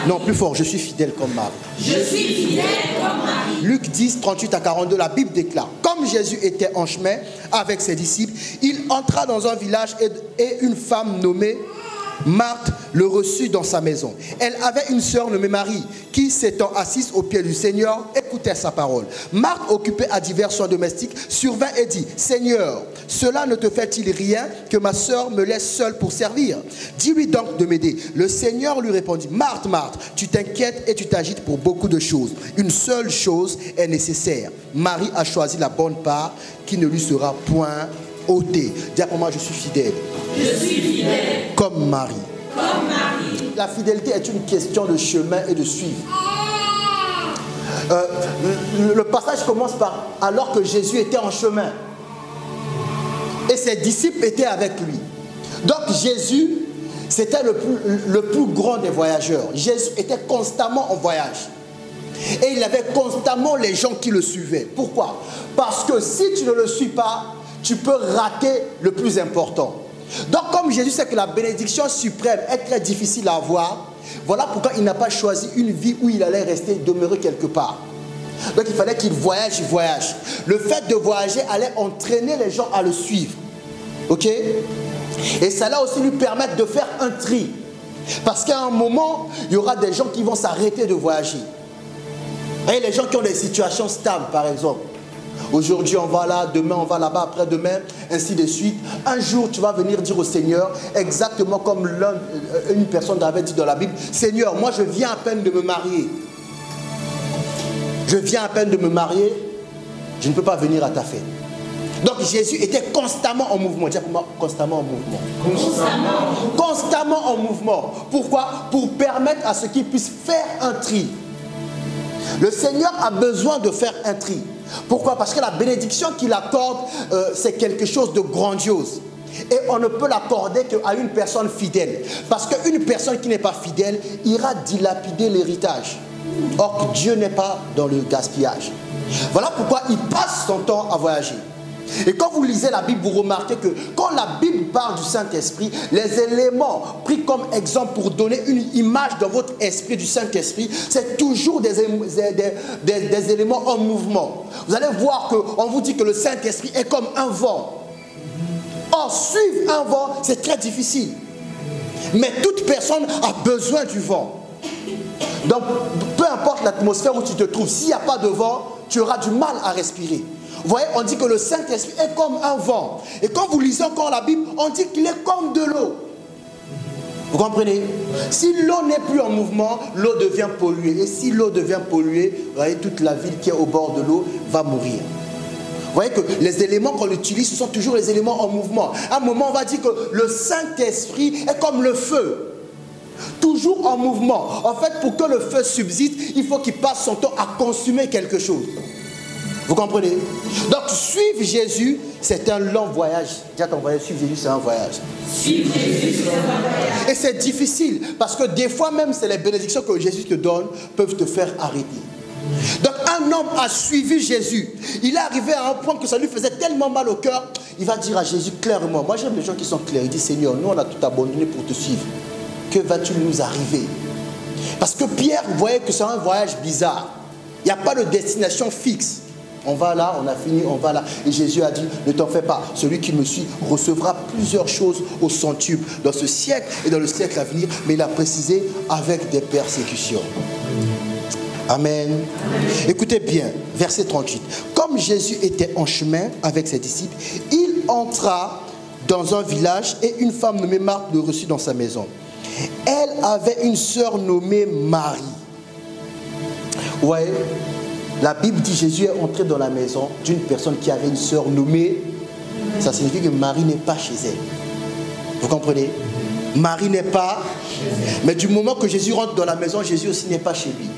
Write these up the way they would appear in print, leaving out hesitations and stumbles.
Non, plus fort, je suis fidèle comme Marie. Je suis fidèle comme Marie. Luc 10, 38 à 42, la Bible déclare: comme Jésus était en chemin avec ses disciples, il entra dans un village et une femme nommée Marthe le reçut dans sa maison. Elle avait une sœur nommée Marie qui, s'étant assise aux pieds du Seigneur, écoutait sa parole. Marthe, occupée à divers soins domestiques, survint et dit: Seigneur, cela ne te fait-il rien que ma sœur me laisse seule pour servir? Dis-lui donc de m'aider. Le Seigneur lui répondit: Marthe, Marthe, tu t'inquiètes et tu t'agites pour beaucoup de choses. Une seule chose est nécessaire. Marie a choisi la bonne part qui ne lui sera point ôtée. Dis pour moi: je suis fidèle. Je suis fidèle. Comme Marie. Comme Marie. La fidélité est une question de chemin et de suivre. Le passage commence par: alors que Jésus était en chemin et ses disciples étaient avec lui. Donc Jésus, c'était le plus grand des voyageurs. Jésus était constamment en voyage. Et il avait constamment les gens qui le suivaient. Pourquoi? Parce que si tu ne le suis pas, tu peux rater le plus important. Donc comme Jésus sait que la bénédiction suprême est très difficile à avoir, voilà pourquoi il n'a pas choisi une vie où il allait rester, demeurer quelque part. Donc il fallait qu'il voyage, il voyage. Le fait de voyager allait entraîner les gens à le suivre. Ok? Et ça allait aussi lui permettre de faire un tri. Parce qu'à un moment, il y aura des gens qui vont s'arrêter de voyager. Et les gens qui ont des situations stables, par exemple. Aujourd'hui, on va là, demain, on va là-bas, après-demain, ainsi de suite. Un jour, tu vas venir dire au Seigneur, exactement comme une personne avait dit dans la Bible: Seigneur, moi, je viens à peine de me marier. Je viens à peine de me marier, je ne peux pas venir à ta fête. Donc, Jésus était constamment en mouvement. Dis pour moi: constamment en mouvement. Constamment en mouvement. Pourquoi? Pour permettre à ce qu'il puisse faire un tri. Le Seigneur a besoin de faire un tri. Pourquoi? Parce que la bénédiction qu'il accorde, c'est quelque chose de grandiose. Et on ne peut l'accorder qu'à une personne fidèle. Parce qu'une personne qui n'est pas fidèle ira dilapider l'héritage. Or, Dieu n'est pas dans le gaspillage. Voilà pourquoi il passe son temps à voyager. Et quand vous lisez la Bible, vous remarquez que quand la Bible parle du Saint-Esprit, les éléments pris comme exemple pour donner une image dans votre esprit du Saint-Esprit, c'est toujours des éléments en mouvement. Vous allez voir qu'on vous dit que le Saint-Esprit est comme un vent. Or, suivre un vent, c'est très difficile. Mais toute personne a besoin du vent. Donc, peu importe l'atmosphère où tu te trouves, s'il n'y a pas de vent, tu auras du mal à respirer. Vous voyez, on dit que le Saint-Esprit est comme un vent. Et quand vous lisez encore la Bible, on dit qu'il est comme de l'eau. Vous comprenez? Si l'eau n'est plus en mouvement, l'eau devient polluée. Et si l'eau devient polluée, vous voyez, toute la ville qui est au bord de l'eau va mourir. Vous voyez que les éléments qu'on utilise, ce sont toujours les éléments en mouvement. À un moment, on va dire que le Saint-Esprit est comme le feu. Toujours en mouvement. En fait, pour que le feu subsiste, il faut qu'il passe son temps à consumer quelque chose. Vous comprenez? Donc, suivre Jésus, c'est un long voyage. Déjà, ton voyage, suivre Jésus, c'est un voyage. Suivre Jésus, c'est un voyage. Et c'est difficile, parce que des fois même, c'est les bénédictions que Jésus te donne peuvent te faire arrêter. Donc, un homme a suivi Jésus. Il est arrivé à un point que ça lui faisait tellement mal au cœur. Il va dire à Jésus clairement: moi, j'aime les gens qui sont clairs. Il dit: Seigneur, nous, on a tout abandonné pour te suivre. Que vas-tu nous arriver? Parce que Pierre, vous voyez que c'est un voyage bizarre. Il n'y a pas de destination fixe. On va là, on a fini, on va là. Et Jésus a dit: ne t'en fais pas, celui qui me suit recevra plusieurs choses au centuple dans ce siècle et dans le siècle à venir. Mais il a précisé: avec des persécutions. Amen. Amen. Écoutez bien, verset 38. Comme Jésus était en chemin avec ses disciples, il entra dans un village et une femme nommée Marthe le reçut dans sa maison. Elle avait une sœur nommée Marie. Vous voyez, la Bible dit: Jésus est entré dans la maison d'une personne qui avait une sœur nommée. Ça signifie que Marie n'est pas chez elle. Vous comprenez? Marie n'est pas. Mais du moment que Jésus rentre dans la maison, Jésus aussi n'est pas chez lui.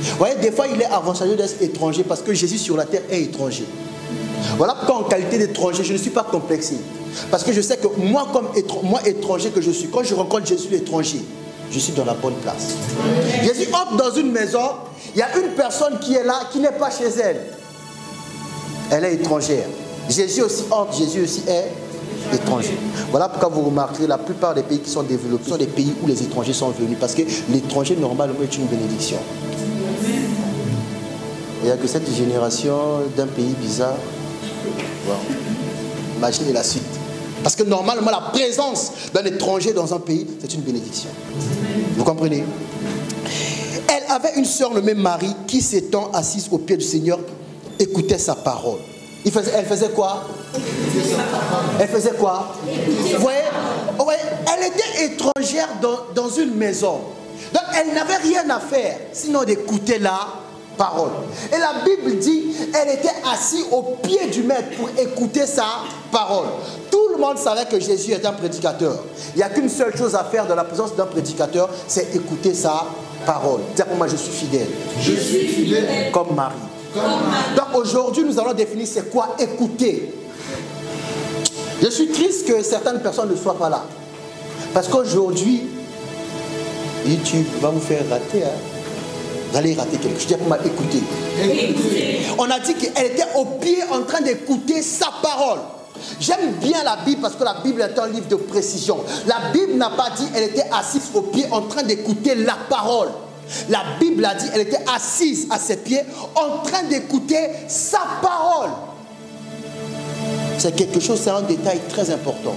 Vous voyez, des fois, il est avantageux d'être étranger parce que Jésus sur la terre est étranger. Voilà pourquoi, en qualité d'étranger, je ne suis pas complexé. Parce que je sais que moi, moi étranger que je suis, quand je rencontre Jésus l'étranger, je suis dans la bonne place. Jésus entre dans une maison, il y a une personne qui est là, qui n'est pas chez elle. Elle est étrangère. Jésus aussi entre, Jésus aussi est étrangers. Voilà pourquoi vous remarquerez la plupart des pays qui sont développés sont des pays où les étrangers sont venus. Parce que l'étranger, normalement, est une bénédiction. Il n'y a que cette génération d'un pays bizarre. Wow. Imaginez la suite. Parce que normalement, la présence d'un étranger dans un pays, c'est une bénédiction. Vous comprenez? Elle avait une sœur nommée Marie qui, s'étant assise aux pieds du Seigneur, écoutait sa parole. Elle faisait quoi? Elle faisait quoi? Vous voyez? Elle était étrangère dans une maison. Donc elle n'avait rien à faire, sinon d'écouter la parole. Et la Bible dit, elle était assise au pied du maître pour écouter sa parole. Tout le monde savait que Jésus est un prédicateur. Il n'y a qu'une seule chose à faire dans la présence d'un prédicateur, c'est écouter sa parole. Dire pour moi, je suis fidèle. Je suis fidèle. Comme Marie. Donc aujourd'hui, nous allons définir c'est quoi écouter. Je suis triste que certaines personnes ne soient pas là. Parce qu'aujourd'hui, YouTube va vous faire rater. Vous allez rater quelque chose. Je dis pour moi, écoutez. On a dit qu'elle était au pied en train d'écouter sa parole. J'aime bien la Bible parce que la Bible est un livre de précision. La Bible n'a pas dit qu'elle était assise au pied en train d'écouter la parole. La Bible a dit qu'elle était assise à ses pieds en train d'écouter sa parole. C'est quelque chose, c'est un détail très important.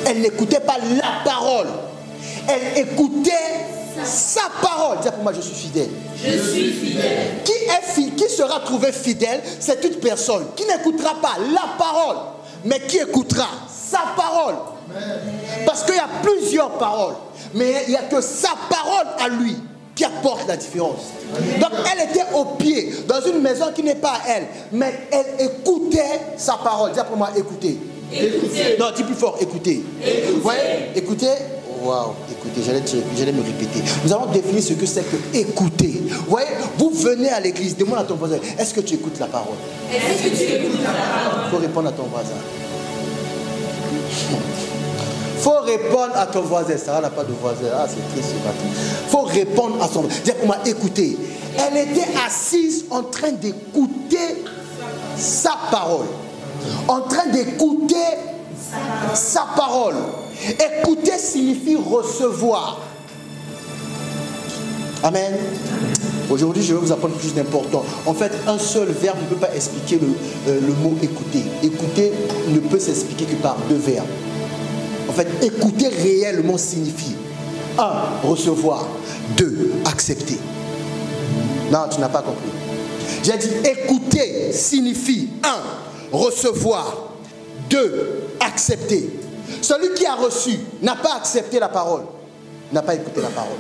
Elle n'écoutait pas la parole. Elle écoutait sa parole. Dis pour moi, je suis fidèle. Je suis fidèle. Qui sera trouvé fidèle? C'est une personne qui n'écoutera pas la parole, mais qui écoutera sa parole. Parce qu'il y a plusieurs paroles, mais il n'y a que sa parole à lui qui apporte la différence. Donc elle était au pied dans une maison qui n'est pas à elle, mais elle écoutait sa parole. Dis pour moi, écoutez. Écoutez. Non, dis plus fort, écoutez. Écoutez. Ouais, écoutez. Waouh, écoutez, j'allais me répéter. Nous allons définir ce que c'est que écouter. Vous voyez, vous venez à l'église, demande à ton voisin, est-ce que tu écoutes la parole? Est-ce que tu écoutes la parole? Il faut répondre à ton voisin. Il faut répondre à ton voisin. Sarah n'a pas de voisin. Ah, c'est triste ce matin. Il faut répondre à son voisin. Dis pour moi, écoutez. Elle était assise en train d'écouter sa parole. En train d'écouter sa parole. Écouter signifie recevoir. Amen. Aujourd'hui, je vais vous apprendre quelque chose d'important. En fait, un seul verbe ne peut pas expliquer le mot écouter. Écouter ne peut s'expliquer que par deux verbes. En fait, écouter réellement signifie 1. Recevoir. 2. Accepter. Non, tu n'as pas compris. J'ai dit écouter signifie 1. Recevoir. 2. Accepter. Celui qui a reçu n'a pas accepté la parole, n'a pas écouté la parole.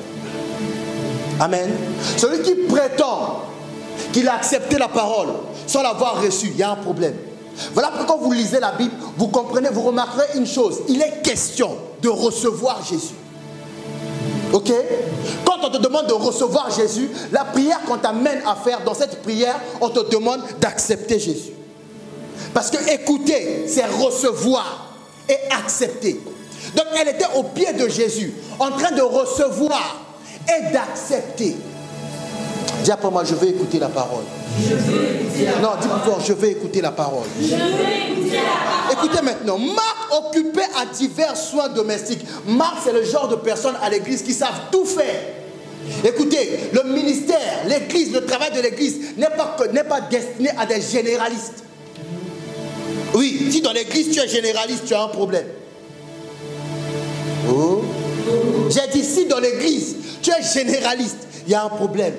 Amen. Celui qui prétend qu'il a accepté la parole sans l'avoir reçue, il y a un problème. Voilà pourquoi vous lisez la Bible, vous comprenez, vous remarquerez une chose. Il est question de recevoir Jésus. Ok? Quand on te demande de recevoir Jésus, la prière qu'on t'amène à faire dans cette prière, on te demande d'accepter Jésus. Parce que écouter, c'est recevoir et accepter. Donc elle était au pied de Jésus, en train de recevoir et d'accepter. Dis après moi, je vais écouter la parole. Je veux écouter la parole. Non, dis plus fort, je vais écouter la parole. Je veux écouter la parole. Écoutez maintenant, Marc occupé à divers soins domestiques. Marc, c'est le genre de personnes à l'église qui savent tout faire. Écoutez, le ministère, l'église, le travail de l'église n'est pas destiné à des généralistes. Oui, si dans l'église tu es généraliste, tu as un problème. Oh. J'ai dit, si dans l'église tu es généraliste, il y a un problème.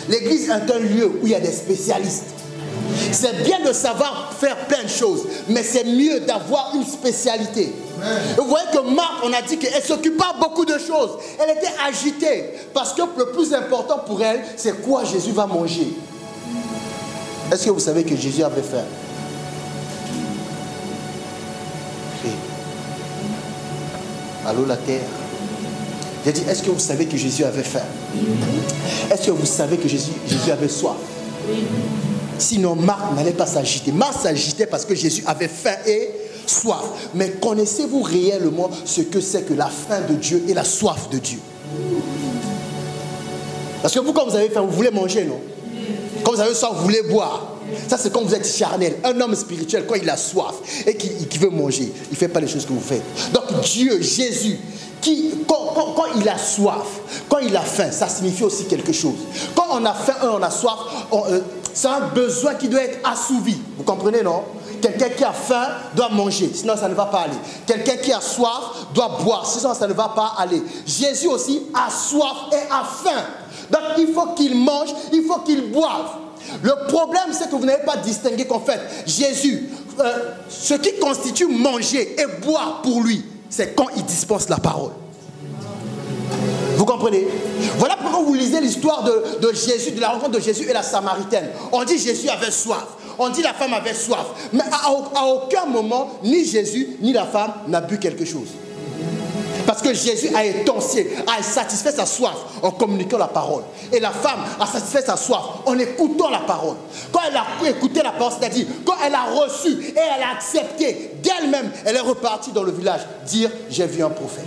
L'église est un lieu où il y a des spécialistes. C'est bien de savoir faire plein de choses, mais c'est mieux d'avoir une spécialité. Vous voyez que Marc, on a dit qu'elle ne s'occupe pas beaucoup de choses. Elle était agitée, parce que le plus important pour elle, c'est quoi Jésus va manger. Est-ce que vous savez que Jésus avait faim? Allô la terre. J'ai dit, est-ce que vous savez que Jésus avait faim? Est-ce que vous savez que Jésus avait soif? Sinon Marc n'allait pas s'agiter. Marc s'agitait parce que Jésus avait faim et soif. Mais connaissez-vous réellement ce que c'est que la faim de Dieu et la soif de Dieu? Parce que vous, quand vous avez faim, vous voulez manger, non? Quand vous avez soif, vous voulez boire. Ça, c'est quand vous êtes charnel. Un homme spirituel, quand il a soif et qu'il veut manger, il ne fait pas les choses que vous faites. Donc Dieu, Jésus, quand il a soif, quand il a faim, ça signifie aussi quelque chose. Quand on a faim, on a soif, c'est un besoin qui doit être assouvi. Vous comprenez, non? Quelqu'un qui a faim doit manger, sinon ça ne va pas aller. Quelqu'un qui a soif doit boire, sinon ça ne va pas aller. Jésus aussi a soif et a faim. Donc il faut qu'il mange, il faut qu'il boive. Le problème, c'est que vous n'avez pas distingué qu'en fait, Jésus, ce qui constitue manger et boire pour lui, c'est quand il dispense la parole. Vous comprenez? Voilà pourquoi vous lisez l'histoire de Jésus, de la rencontre de Jésus et la Samaritaine. On dit Jésus avait soif. On dit la femme avait soif. Mais à aucun moment, ni Jésus, ni la femme n'a bu quelque chose. Parce que Jésus a étancé, a satisfait sa soif en communiquant la parole. Et la femme a satisfait sa soif en écoutant la parole. Quand elle a écouté la parole, c'est-à-dire quand elle a reçu et elle a accepté d'elle-même, elle est repartie dans le village dire « J'ai vu un prophète ».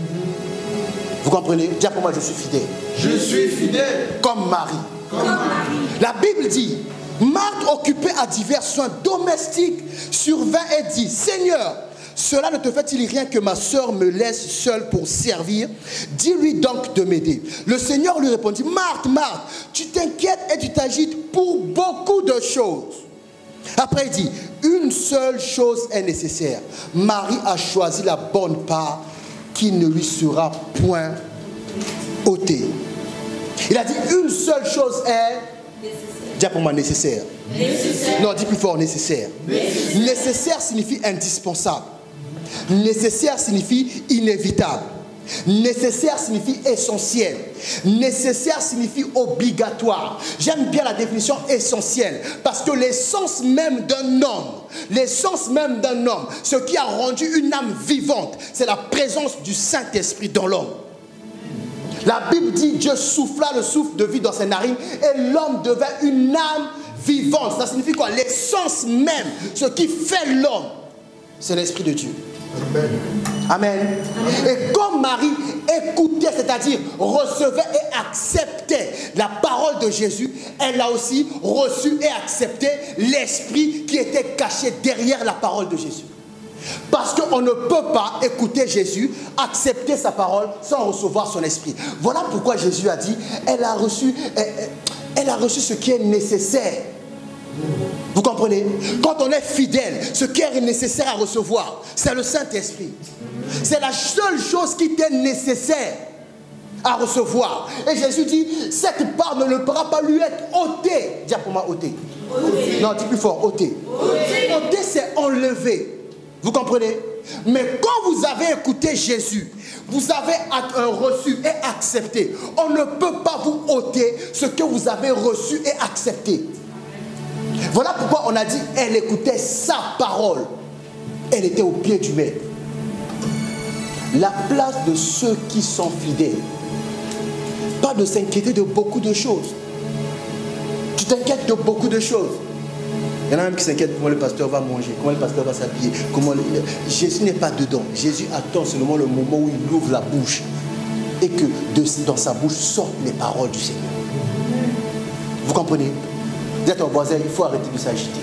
Vous comprenez? Dis pour moi, je suis fidèle. Je suis fidèle. Comme Marie. Comme Marie. La Bible dit, Marthe, occupée à divers soins domestiques, survint et dit, Seigneur, cela ne te fait-il rien que ma soeur me laisse seule pour servir? Dis-lui donc de m'aider. Le Seigneur lui répondit, Marthe, Marthe, tu t'inquiètes et tu t'agites pour beaucoup de choses. Après il dit, une seule chose est nécessaire. Marie a choisi la bonne part qui ne lui sera point ôtée. Il a dit une seule chose est nécessaire. Dis pour moi nécessaire. Nécessaire. Non, dis plus fort nécessaire. Nécessaire signifie indispensable. Nécessaire signifie inévitable. Nécessaire signifie essentiel. Nécessaire signifie obligatoire. J'aime bien la définition essentielle parce que l'essence même d'un homme, ce qui a rendu une âme vivante, c'est la présence du Saint-Esprit dans l'homme. La Bible dit Dieu souffla le souffle de vie dans ses narines et l'homme devint une âme vivante. Ça signifie quoi? L'essence même, ce qui fait l'homme, c'est l'Esprit de Dieu. Amen. Amen. Et comme Marie écoutait, c'est-à-dire recevait et acceptait la parole de Jésus, elle a aussi reçu et accepté l'esprit qui était caché derrière la parole de Jésus. Parce qu'on ne peut pas écouter Jésus, accepter sa parole sans recevoir son esprit. Voilà pourquoi Jésus a dit, elle a reçu ce qui est nécessaire. Vous comprenez? Quand on est fidèle, ce qui est nécessaire à recevoir, c'est le Saint-Esprit. C'est la seule chose qui t'est nécessaire à recevoir. Et Jésus dit, cette part ne pourra pas lui être ôtée. Dis pour moi, ôtée. Non, dis plus fort, ôtée. Ôtée, c'est enlever. Vous comprenez? Mais quand vous avez écouté Jésus, vous avez reçu et accepté. On ne peut pas vous ôter ce que vous avez reçu et accepté. Voilà pourquoi on a dit, elle écoutait sa parole. Elle était au pied du maître. La place de ceux qui sont fidèles. Pas de s'inquiéter de beaucoup de choses. Tu t'inquiètes de beaucoup de choses. Il y en a même qui s'inquiètent comment le pasteur va manger, comment le pasteur va s'habiller. Jésus n'est pas dedans. Jésus attend seulement le moment où il ouvre la bouche et que dans sa bouche sortent les paroles du Seigneur. Vous comprenez? Dites à ton voisin, il faut arrêter de s'agiter.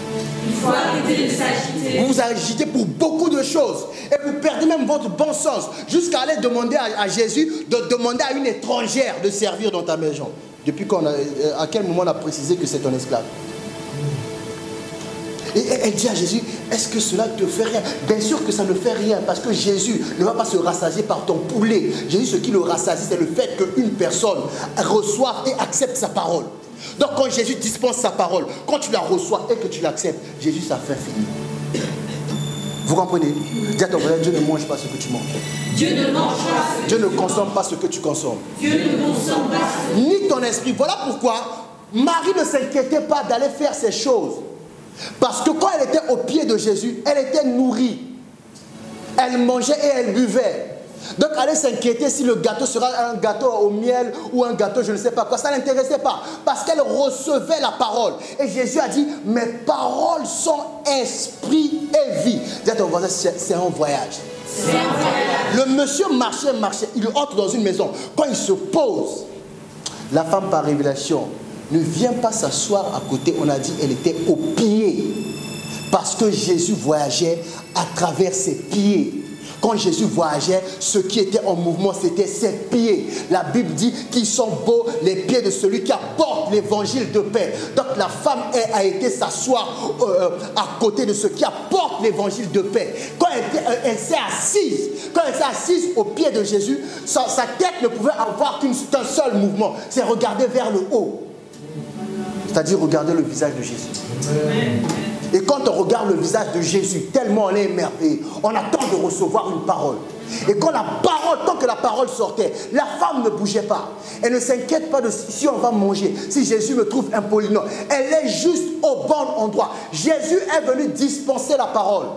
Il faut arrêter de s'agiter. Vous vous agitez pour beaucoup de choses. Et vous perdez même votre bon sens. Jusqu'à aller demander à Jésus de demander à une étrangère de servir dans ta maison. Depuis à quel moment on a précisé que c'est ton esclave? Et elle dit à Jésus, est-ce que cela te fait rien? Bien sûr que ça ne fait rien, parce que Jésus ne va pas se rassasier par ton poulet. Jésus, ce qui le rassasie, c'est le fait qu'une personne reçoive et accepte sa parole. Donc quand Jésus dispense sa parole, quand tu la reçois et que tu l'acceptes, Jésus, ça fait fini. Vous comprenez? Dis à ton frère, Dieu ne mange pas ce que tu manges. Dieu ne mange pas. Dieu ne consomme pas ce que tu consommes. Dieu ne consomme pas. Ni ton esprit. Voilà pourquoi Marie ne s'inquiétait pas d'aller faire ces choses. Parce que quand elle était au pied de Jésus, elle était nourrie. Elle mangeait et elle buvait. Donc aller s'inquiéter si le gâteau sera un gâteau au miel ou un gâteau je ne sais pas quoi, ça ne l'intéressait pas. Parce qu'elle recevait la parole. Et Jésus a dit, mes paroles sont esprit et vie. Dis à ton voisin, c'est un voyage. C'est un voyage. Le monsieur marchait, il entre dans une maison. Quand il se pose, la femme par révélation ne vient pas s'asseoir à côté. On a dit elle était au pied. Parce que Jésus voyageait à travers ses pieds. Quand Jésus voyageait, ce qui était en mouvement, c'était ses pieds. La Bible dit qu'ils sont beaux les pieds de celui qui apporte l'évangile de paix. Donc la femme a été s'asseoir à côté de ceux qui apportent l'évangile de paix. Quand elle s'est assise au pied de Jésus, sa tête ne pouvait avoir qu'un seul mouvement, c'est regarder vers le haut. C'est-à-dire regarder le visage de Jésus. Amen. Et quand on regarde le visage de Jésus, tellement on est émerveillé, on attend de recevoir une parole. Et quand tant que la parole sortait, la femme ne bougeait pas. Elle ne s'inquiète pas de si on va manger, si Jésus me trouve impoli. Non, elle est juste au bon endroit. Jésus est venu dispenser la parole.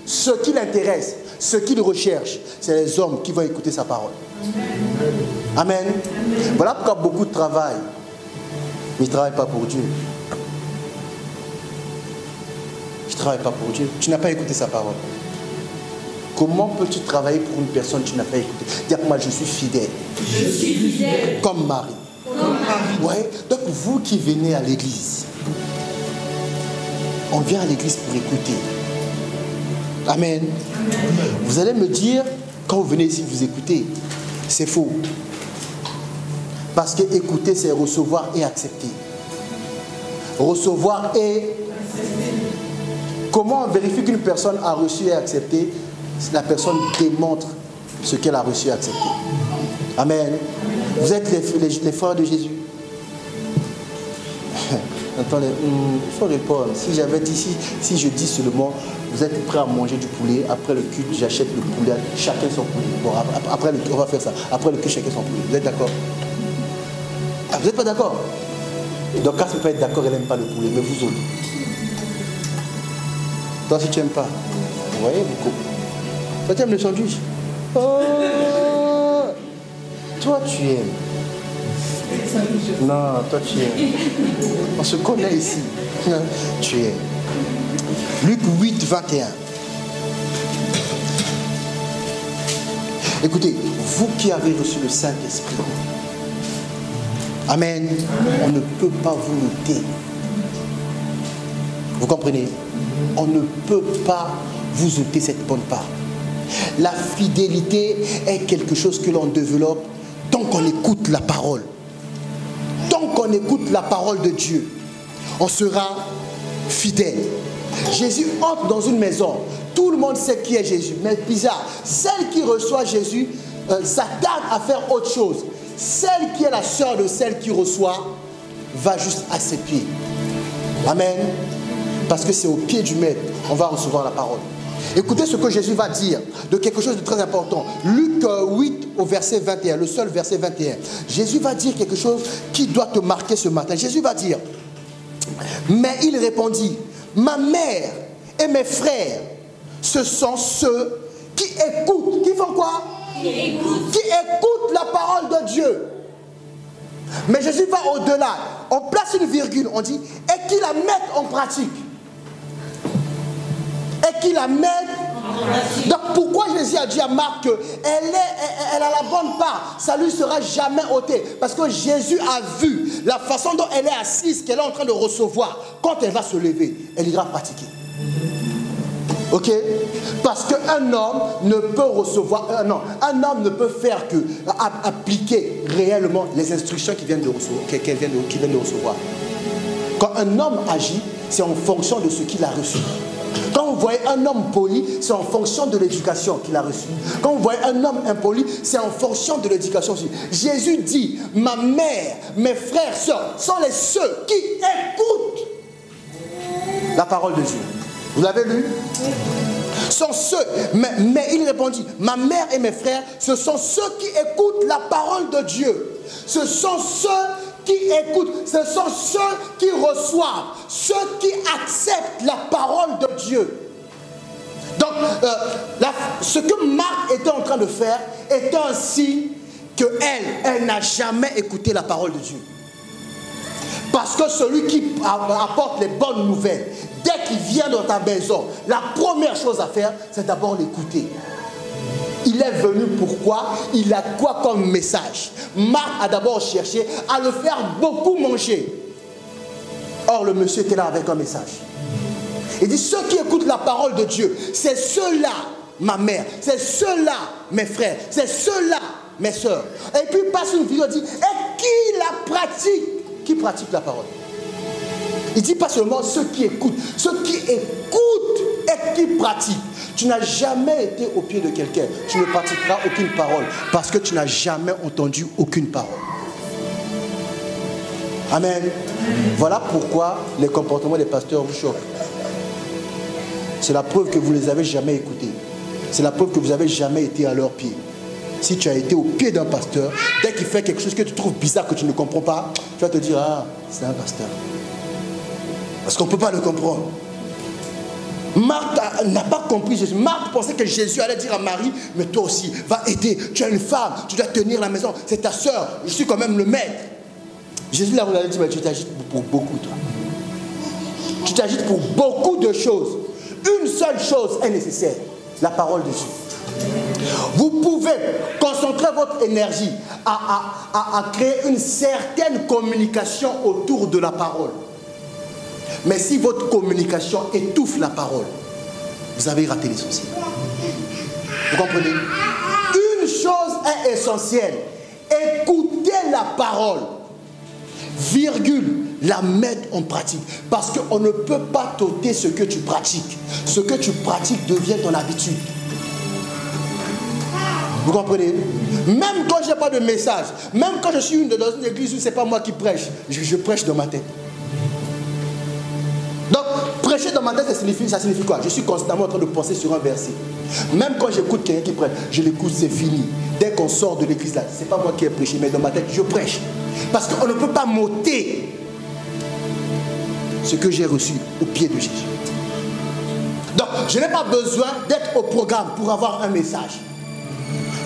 Ce qui l'intéresse, ce qu'il recherche, c'est les hommes qui vont écouter sa parole. Amen. Amen. Voilà pourquoi beaucoup travaillent, mais ils ne travaillent pas pour Dieu. Tu ne travailles pas pour Dieu. Tu n'as pas écouté sa parole. Comment peux-tu travailler pour une personne que tu n'as pas écoutée? Dire moi je suis fidèle. Je suis fidèle. Comme Marie. Ouais. Donc vous qui venez à l'église, on vient à l'église pour écouter. Amen. Amen. Vous allez me dire, quand vous venez ici, vous écoutez. C'est faux. Parce que écouter, c'est recevoir et accepter. Recevoir et... Comment on vérifie qu'une personne a reçu et accepté? La personne démontre ce qu'elle a reçu et accepté. Amen. Vous êtes les frères de Jésus. Attendez, il faut répondre. Si j'avais dit, si je dis seulement, vous êtes prêts à manger du poulet, après le culte, j'achète le poulet, chacun son poulet. Bon, après le, on va faire ça. Après le culte, chacun son poulet. Vous êtes d'accord? Ah, vous n'êtes pas d'accord? Donc, quand elle peut être d'accord, elle n'aime pas le poulet, mais vous autres. Toi, si tu n'aimes pas, vous voyez, beaucoup. Toi, tu aimes le sandwich. Oh, toi, tu aimes. Non, toi, tu aimes. On se connaît ici. Tu aimes. Luc 8, 21. Écoutez, vous qui avez reçu le Saint-Esprit, Amen, on ne peut pas vous ôter. Vous comprenez? On ne peut pas vous ôter cette bonne part. La fidélité est quelque chose que l'on développe tant qu'on écoute la parole. Tant qu'on écoute la parole de Dieu, on sera fidèle. Jésus entre dans une maison. Tout le monde sait qui est Jésus. Mais bizarre, celle qui reçoit Jésus s'attarde à faire autre chose. Celle qui est la sœur de celle qui reçoit va juste à ses pieds. Amen. Parce que c'est au pied du maître on va recevoir la parole. Écoutez ce que Jésus va dire de quelque chose de très important. Luc 8 au verset 21, le seul verset 21. Jésus va dire quelque chose qui doit te marquer ce matin. Jésus va dire, mais il répondit, ma mère et mes frères, ce sont ceux qui écoutent. Qui font quoi? Qui écoutent la parole de Dieu. Mais Jésus va au-delà. On place une virgule, on dit, et qui la mettent en pratique. Et qui la mettent en pratique. Donc pourquoi Jésus a dit à Marc qu'elle a la bonne part, ça ne lui sera jamais ôté. Parce que Jésus a vu la façon dont elle est assise, qu'elle est en train de recevoir. Quand elle va se lever, elle ira pratiquer. Ok? Parce qu'un homme ne peut recevoir, un homme ne peut faire que appliquer réellement les instructions qu'il vient de recevoir. Quand un homme agit, c'est en fonction de ce qu'il a reçu. Quand vous voyez un homme poli, c'est en fonction de l'éducation qu'il a reçue. Quand vous voyez un homme impoli, c'est en fonction de l'éducation aussi. Jésus dit, ma mère, mes frères, sœurs, sont ceux qui écoutent la parole de Dieu. Vous l'avez lu? Sont ceux, mais il répondit, ma mère et mes frères, ce sont ceux qui écoutent la parole de Dieu. Ce sont ceux qui écoutent, ce sont ceux qui reçoivent, ceux qui acceptent la parole de Dieu. Donc, ce que Marc était en train de faire était un signe qu'elle n'a jamais écouté la parole de Dieu. Parce que celui qui apporte les bonnes nouvelles, dès qu'il vient dans ta maison, la première chose à faire, c'est d'abord l'écouter. Il est venu pourquoi? Il a quoi comme message? Marc a d'abord cherché à le faire beaucoup manger. Or, le monsieur était là avec un message. Il dit, ceux qui écoutent la parole de Dieu, c'est ceux-là, ma mère, c'est ceux-là, mes frères, c'est ceux-là, mes soeurs. Et puis il passe une vidéo, il dit, et qui la pratique? Qui pratique la parole? Il dit pas seulement ceux qui écoutent et qui pratiquent. Tu n'as jamais été au pied de quelqu'un, tu ne pratiqueras aucune parole parce que tu n'as jamais entendu aucune parole. Amen. Voilà pourquoi les comportements des pasteurs vous choquent. C'est la preuve que vous ne les avez jamais écoutés. C'est la preuve que vous n'avez jamais été à leurs pieds. Si tu as été au pied d'un pasteur, dès qu'il fait quelque chose que tu trouves bizarre, que tu ne comprends pas, tu vas te dire, ah, c'est un pasteur. Parce qu'on ne peut pas le comprendre. Marthe n'a pas compris Jésus. Marthe pensait que Jésus allait dire à Marie, mais toi aussi, va aider. Tu es une femme, tu dois tenir la maison. C'est ta soeur, je suis quand même le maître. Jésus l'a regardé et dit, mais tu t'agites pour beaucoup, toi. Tu t'agites pour beaucoup de choses. Une seule chose est nécessaire, la parole de Dieu. Vous pouvez concentrer votre énergie à créer une certaine communication autour de la parole. Mais si votre communication étouffe la parole, vous avez raté l'essentiel. Vous comprenez? Une chose est essentielle. Écoutez la parole, virgule, la mettre en pratique. Parce qu'on ne peut pas t'ôter ce que tu pratiques. Ce que tu pratiques devient ton habitude. Vous comprenez? Même quand je n'ai pas de message, même quand je suis dans une église où ce n'est pas moi qui prêche, je prêche dans ma tête. Donc, prêcher dans ma tête, ça signifie quoi? Je suis constamment en train de penser sur un verset. Même quand j'écoute quelqu'un qui prêche, je l'écoute, c'est fini. Dès qu'on sort de l'église là, ce n'est pas moi qui ai prêché, mais dans ma tête, je prêche. Parce qu'on ne peut pas m'ôter ce que j'ai reçu au pied de Jésus. Donc, je n'ai pas besoin d'être au programme pour avoir un message.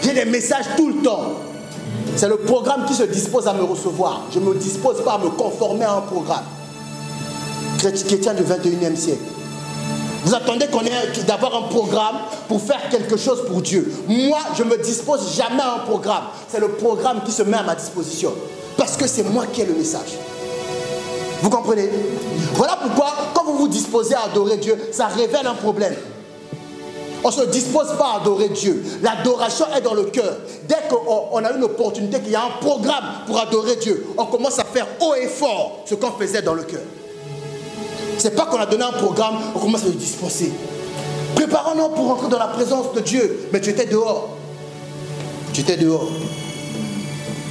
J'ai des messages tout le temps. C'est le programme qui se dispose à me recevoir. Je ne me dispose pas à me conformer à un programme. Chrétien du 21e siècle. Vous attendez d'avoir un programme pour faire quelque chose pour Dieu. Moi, je ne me dispose jamais à un programme. C'est le programme qui se met à ma disposition. Parce que c'est moi qui ai le message. Vous comprenez? Voilà pourquoi, quand vous vous disposez à adorer Dieu, ça révèle un problème. On ne se dispose pas à adorer Dieu. L'adoration est dans le cœur. Dès qu'on a une opportunité, qu'il y a un programme pour adorer Dieu, on commence à faire haut et fort ce qu'on faisait dans le cœur. Ce n'est pas qu'on a donné un programme, on commence à se disposer. Préparons-nous pour rentrer dans la présence de Dieu. Mais tu étais dehors. Tu étais dehors.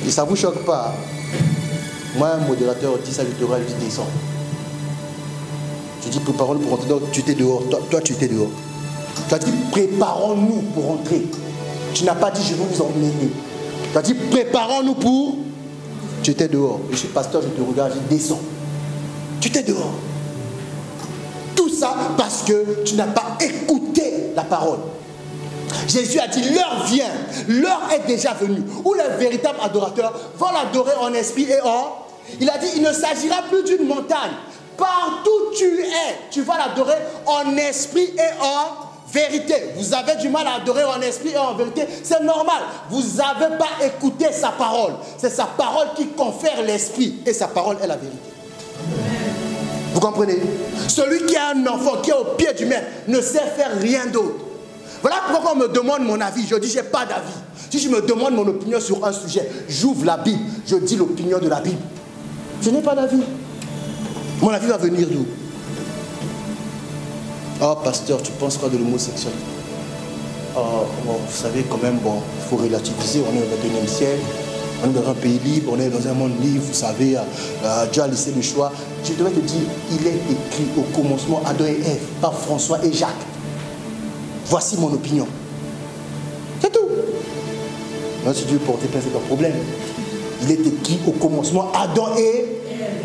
Et ça ne vous choque pas. Moi, un modérateur dit ça, je te râle, je dis descends. Tu dis préparons-nous pour rentrer dehors. Tu étais dehors. Toi, tu étais dehors. Tu as dit préparons-nous pour rentrer. Tu n'as pas dit je vais vous emmener. Tu as dit préparons-nous pour. Tu étais dehors. Je suis pasteur, je te regarde, je descends. Tu étais dehors. Tout ça parce que tu n'as pas écouté la parole. Jésus a dit l'heure vient, l'heure est déjà venue où les véritables adorateurs vont l'adorer en esprit et en. Il a dit il ne s'agira plus d'une montagne. Partout où tu es, tu vas l'adorer en esprit et en vérité. Vous avez du mal à adorer en esprit et en vérité, c'est normal. Vous n'avez pas écouté sa parole. C'est sa parole qui confère l'esprit et sa parole est la vérité. Vous comprenez? Celui qui a un enfant qui est au pied du maître ne sait faire rien d'autre. Voilà pourquoi on me demande mon avis. Je dis, je n'ai pas d'avis. Si je me demande mon opinion sur un sujet, j'ouvre la Bible, je dis l'opinion de la Bible. Je n'ai pas d'avis. Mon avis va venir d'où? Oh, pasteur, tu penses quoi de l'homosexualité? Oh, bon, vous savez quand même, bon, il faut relativiser, on est au 21e siècle. On est dans un pays libre, on est dans un monde libre, vous savez, Dieu a laissé le choix. Je devrais te dire, il est écrit au commencement Adam et Ève, par François et Jacques. Voici mon opinion. C'est tout. Non, si Dieu portait plainte, c'est pas un problème. Il est écrit au commencement Adam et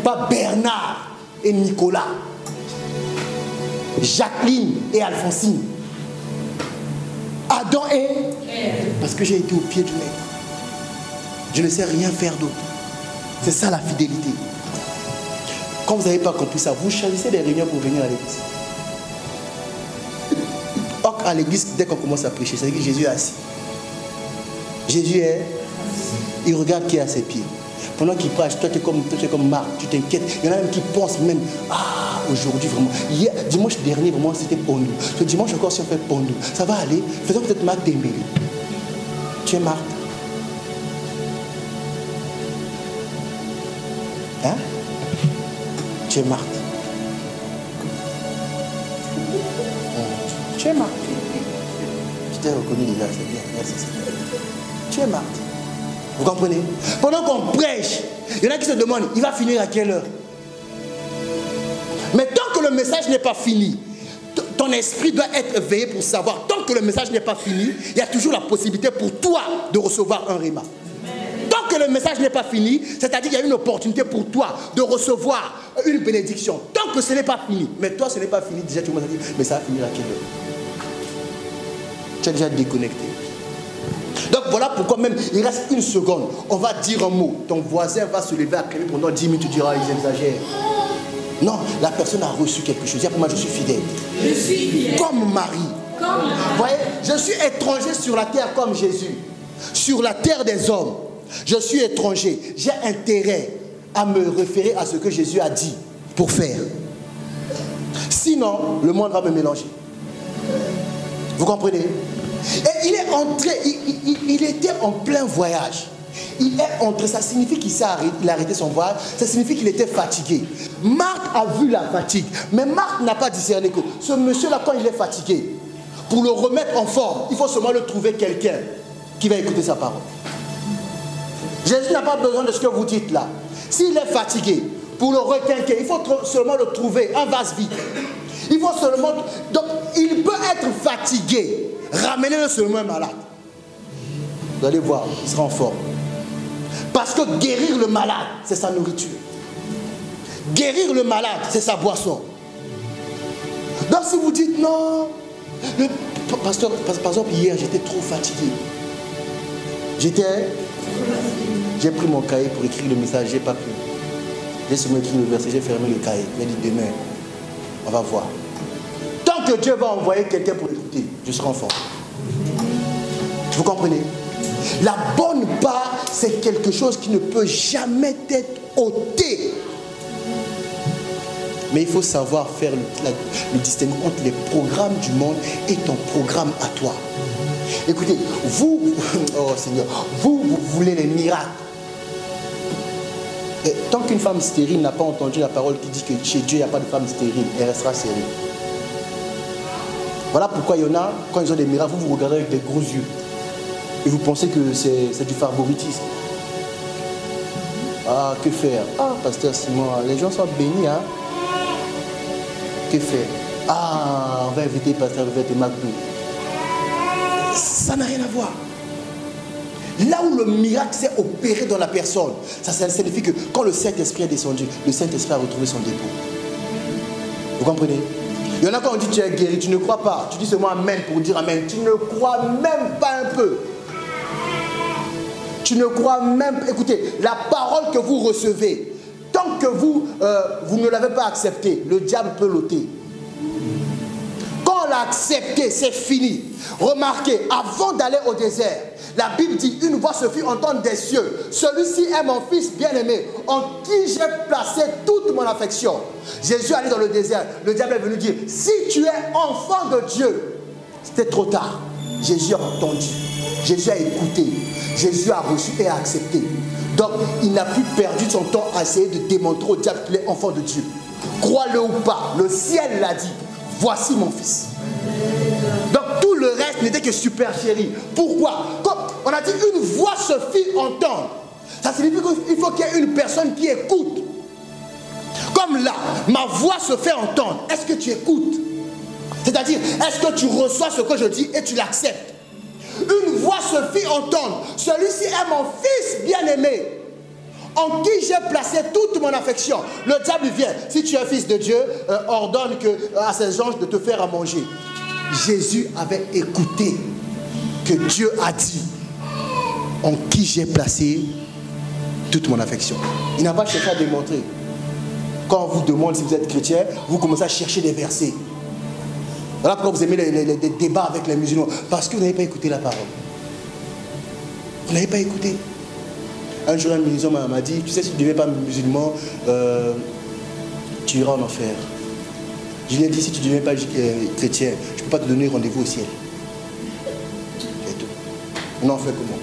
pas Bernard et Nicolas. Jacqueline et Alphonsine. Adam et parce que j'ai été au pied du maître. Je ne sais rien faire d'autre. C'est ça la fidélité. Quand vous n'avez pas compris ça, vous choisissez des réunions pour venir à l'église. Or, à l'église, dès qu'on commence à prêcher, c'est que Jésus est assis. Jésus est, il regarde qui est à ses pieds. Pendant qu'il prêche, toi tu es comme Marc, tu t'inquiètes. Il y en a même qui pensent même, ah, aujourd'hui vraiment. Hier, dimanche dernier, vraiment, c'était Pondou. Ce dimanche encore, si on fait Pondou, ça va aller. Faisons peut-être Marc Dembélé. Tu es Marc. Hein? Tu es Marc. Tu es Marc. Je t'ai reconnu déjà, c'est bien. Merci, tu es Marc. Vous comprenez? Pendant qu'on prêche, il y en a qui se demandent, il va finir à quelle heure? Mais tant que le message n'est pas fini, ton esprit doit être éveillé pour savoir. Tant que le message n'est pas fini, il y a toujours la possibilité pour toi de recevoir un réma. Tant que le message n'est pas fini, c'est-à-dire qu'il y a une opportunité pour toi de recevoir une bénédiction. Tant que ce n'est pas fini, mais toi ce n'est pas fini, déjà tu m'as dit, mais ça va finir à quelle heure? Tu es déjà déconnecté. Donc voilà pourquoi même, il reste une seconde, on va dire un mot, ton voisin va se lever à crier pendant 10 minutes, tu diras, ils exagèrent. Non, la personne a reçu quelque chose. Dis pour moi, je suis fidèle. Je suis fidèle. Comme Marie. Vous voyez, je suis étranger sur la terre comme Jésus. Sur la terre des hommes, je suis étranger. J'ai intérêt à me référer à ce que Jésus a dit pour faire. Sinon, le monde va me mélanger. Vous comprenez? Et il est entré, il était en plein voyage. Il est entré, ça signifie qu'il a arrêté son voyage, ça signifie qu'il était fatigué. Marc a vu la fatigue, mais Marc n'a pas discerné que ce monsieur-là, quand il est fatigué, pour le remettre en forme, il faut seulement le trouver quelqu'un qui va écouter sa parole. Jésus n'a pas besoin de ce que vous dites là. S'il est fatigué, pour le requinquer, il faut seulement le trouver, un vase vide. Il faut seulement... Donc, il peut être fatigué, ramenez-le seulement malade. Vous allez voir, il sera en forme. Parce que guérir le malade, c'est sa nourriture. Guérir le malade, c'est sa boisson. Donc si vous dites non, pasteur, par exemple hier, j'étais trop fatigué. J'ai pris mon cahier pour écrire le message, j'ai pas pu. J'ai seulement écrit le verset, j'ai fermé le cahier. J'ai dit demain, on va voir. Tant que Dieu va envoyer quelqu'un pour écouter, je serai en forme. Vous comprenez? La bonne part, c'est quelque chose qui ne peut jamais être ôté. Mais il faut savoir faire le distinguo entre les programmes du monde et ton programme à toi. Écoutez, vous, oh Seigneur, vous voulez les miracles. Et tant qu'une femme stérile n'a pas entendu la parole qui dit que chez Dieu, il n'y a pas de femme stérile, elle restera stérile. Voilà pourquoi il y en a, quand ils ont des miracles, vous regardez avec des gros yeux. Et vous pensez que c'est du favoritisme. Ah, que faire? Ah, pasteur Simon, les gens sont bénis, hein? Que faire? Ah, on va inviter pasteur Vivette et McDo. Ça n'a rien à voir. Là où le miracle s'est opéré dans la personne, ça signifie que quand le Saint-Esprit est descendu, le Saint-Esprit a retrouvé son dépôt. Vous comprenez? Il y en a quand on dit tu es guéri, tu ne crois pas. Tu dis seulement Amen pour dire Amen. Tu ne crois même pas un peu. Tu ne crois même pas. Écoutez, la parole que vous recevez, tant que vous ne l'avez pas acceptée, le diable peut l'ôter. Quand on l'a accepté, c'est fini. Remarquez, avant d'aller au désert, la Bible dit, une voix se fit entendre des cieux. Celui-ci est mon fils bien-aimé, en qui j'ai placé toute mon affection. Jésus allait dans le désert. Le diable est venu dire, si tu es enfant de Dieu, c'était trop tard. Jésus a entendu. Jésus a écouté. Jésus a reçu et a accepté. Donc, il n'a plus perdu son temps à essayer de démontrer au diable qu'il est enfant de Dieu. Crois-le ou pas, le ciel l'a dit. Voici mon fils. Donc tout le reste n'était que supercherie. Pourquoi? Comme on a dit une voix se fit entendre. Ça signifie qu'il faut qu'il y ait une personne qui écoute. Comme là, ma voix se fait entendre. Est-ce que tu écoutes? C'est-à-dire, est-ce que tu reçois ce que je dis et tu l'acceptes? Une voix se fit entendre. Celui-ci est mon fils bien-aimé, en qui j'ai placé toute mon affection. Le diable vient. Si tu es fils de Dieu, ordonne à ses anges de te faire à manger. Jésus avait écouté que Dieu a dit, en qui j'ai placé toute mon affection. Il n'a pas cherché à démontrer. Quand on vous demande si vous êtes chrétien, vous commencez à chercher des versets. Voilà pourquoi vous aimez les débats avec les musulmans. Parce que vous n'avez pas écouté la parole. Vous n'avez pas écouté. Un jour, un musulman m'a dit, tu sais, si tu ne deviens pas musulman, tu iras en enfer. Je lui ai dit, si tu ne deviens pas chrétien, je ne peux pas te donner rendez-vous au ciel. C'est tout. On en fait comment?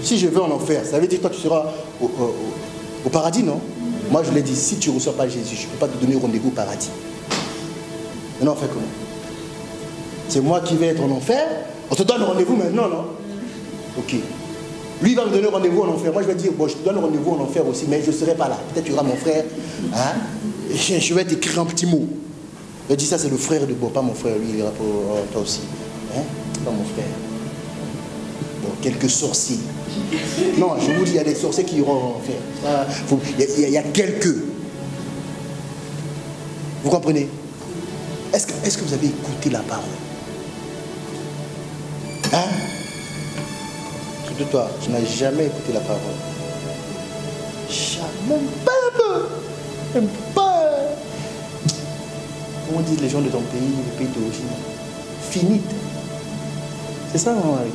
Si je vais en enfer, ça veut dire que toi tu seras au paradis, non? Moi je l'ai dit, si tu ne reçois pas Jésus, je ne peux pas te donner rendez-vous au paradis. Maintenant on fait comment? C'est moi qui vais être en enfer, on te donne rendez-vous maintenant, non? Ok. Lui il va me donner rendez-vous en enfer. Moi je vais dire, bon je te donne rendez-vous en enfer aussi, mais je ne serai pas là. Peut-être tu auras mon frère, hein? Je vais t'écrire un petit mot. Je dis ça c'est le frère de bon, pas mon frère, lui il ira pour toi aussi. Hein? Pas mon frère. Bon, quelques sorciers. Non, je vous dis, il y a des sorciers qui iront en enfer. Il y a quelques. Vous comprenez? Est-ce que vous avez écouté la parole? Hein? De toi, tu n'as jamais écouté la parole. Jamais, même pas un peu. Même pas. Comment disent les gens de ton pays, le pays d'origine? Finite. C'est ça, mon mari?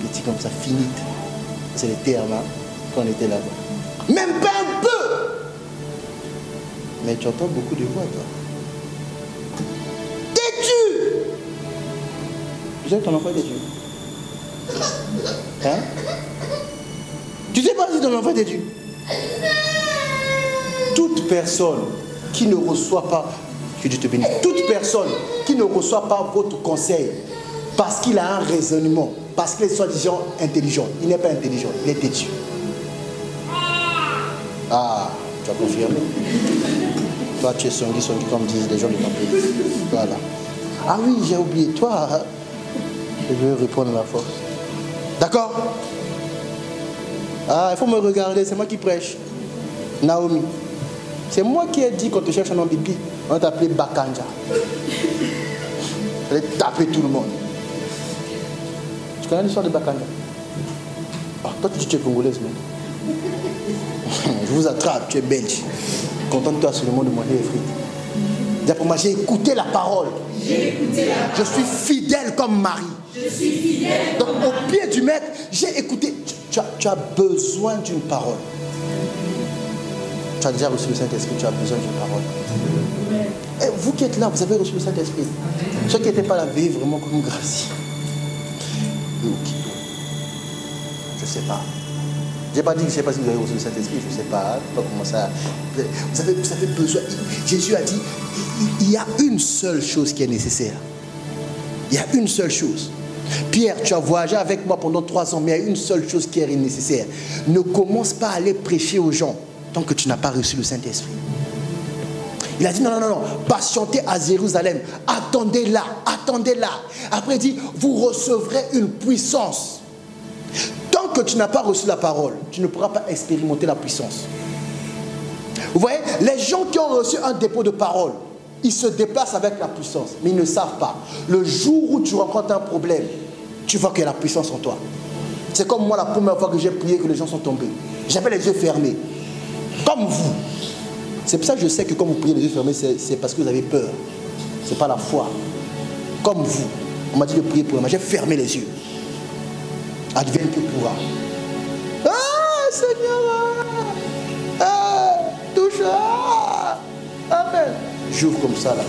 Petit comme ça, finite. C'est les termes, hein, quand on était là-bas. Même pas un peu. Mais tu entends beaucoup de voix, toi. Têtu. Tu sais que ton enfant est têtu? Hein? Tu sais pas si ton enfant est têtu? Toute personne qui ne reçoit pas, que Dieu te bénisse, toute personne qui ne reçoit pas votre conseil parce qu'il a un raisonnement, parce qu'il est soi-disant intelligent, il n'est pas intelligent, il est têtu. Ah, tu as confirmé. Toi, tu es songi, comme disent les gens de ton pays. Voilà. Ah oui, j'ai oublié. Toi, je vais répondre à la force. D'accord? Ah, il faut me regarder, c'est moi qui prêche. Naomi. C'est moi qui ai dit qu'on te cherche un nom biblique. On va t'appeler Bakanja. On va taper tout le monde. Tu connais l'histoire de Bakanja? Ah, toi tu es congolaise, mais. Je vous attrape, tu es belge. Contente-toi seulement de manger les frites. D'après moi, j'ai écouté la parole. Je suis fidèle comme Marie. Je suis fidèle. Donc au pied du maître, j'ai écouté. Tu as besoin d'une parole. Tu as déjà reçu le Saint-Esprit, tu as besoin d'une parole. Et vous qui êtes là, vous avez reçu le Saint-Esprit. Ceux qui n'étaient pas là, veuillez vraiment comme grâce. Je ne sais pas. Je n'ai pas dit que je ne sais pas si vous avez reçu le Saint-Esprit, je ne sais pas. Pas comment ça. Vous avez besoin. Jésus a dit, il y a une seule chose qui est nécessaire. Il y a une seule chose. Pierre, tu as voyagé avec moi pendant 3 ans, mais il y a une seule chose qui est nécessaire. Ne commence pas à aller prêcher aux gens tant que tu n'as pas reçu le Saint-Esprit. Il a dit non, patientez à Jérusalem, attendez-la. Après il dit, vous recevrez une puissance. Tant que tu n'as pas reçu la parole, tu ne pourras pas expérimenter la puissance. Vous voyez, les gens qui ont reçu un dépôt de parole, ils se déplacent avec la puissance, mais ils ne savent pas. Le jour où tu rencontres un problème, tu vois qu'il y a la puissance en toi. C'est comme moi la première fois que j'ai prié que les gens sont tombés. J'avais les yeux fermés. Comme vous. C'est pour ça que je sais que quand vous priez les yeux fermés, c'est parce que vous avez peur. Ce n'est pas la foi. Comme vous. On m'a dit de prier pour moi. J'ai fermé les yeux. Advienne que pourra. Ah, Seigneur. Ah, touche. Ah, amen. J'ouvre comme ça là.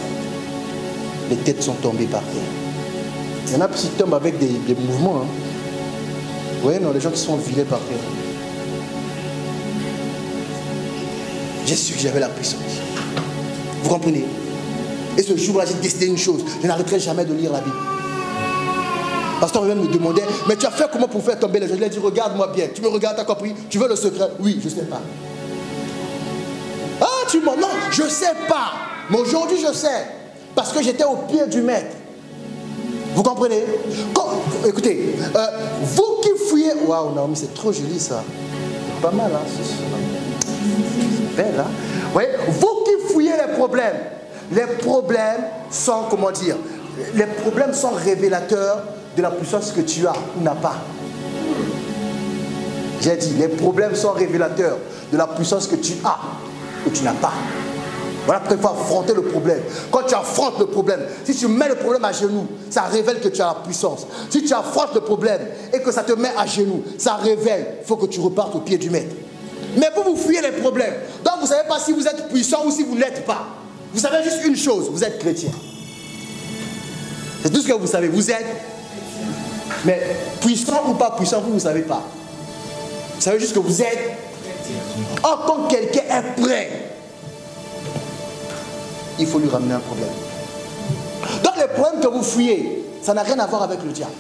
Les têtes sont tombées par terre. Il y en a qui tombent avec des mouvements. Hein. Vous voyez, non, les gens qui sont virés par terre. J'ai su que j'avais la puissance. Vous comprenez? Et ce jour-là, j'ai décidé une chose. Je n'arrêterai jamais de lire la Bible. Le pasteur me demandait, mais tu as fait comment pour faire tomber les gens? Je lui ai dit, regarde-moi bien. Tu me regardes, tu as compris? Tu veux le secret? Oui, je ne sais pas. Ah, tu m'en... Non, je ne sais pas. Mais aujourd'hui, je sais. Parce que j'étais au pied du maître. Vous comprenez? Écoutez, vous qui fouillez... Waouh, Naomi, c'est trop joli ça. C'est pas mal, hein? C'est belle, hein? Vous voyez, vous qui fouillez les problèmes sont, comment dire, les problèmes sont révélateurs de la puissance que tu as ou n'as pas. J'ai dit, les problèmes sont révélateurs de la puissance que tu as ou tu n'as pas. Voilà pourquoi il faut affronter le problème. Quand tu affrontes le problème, si tu mets le problème à genoux, ça révèle que tu as la puissance. Si tu affrontes le problème et que ça te met à genoux, ça révèle qu'il faut que tu repartes au pied du maître. Mais vous fuyez les problèmes. Donc vous ne savez pas si vous êtes puissant ou si vous ne l'êtes pas. Vous savez juste une chose, vous êtes chrétien. C'est tout ce que vous savez, vous êtes. Mais puissant ou pas puissant, vous ne savez pas. Vous savez juste que vous êtes. Or, quand quelqu'un est prêt, il faut lui ramener un problème. Donc les problèmes que vous fuyez, ça n'a rien à voir avec le diable.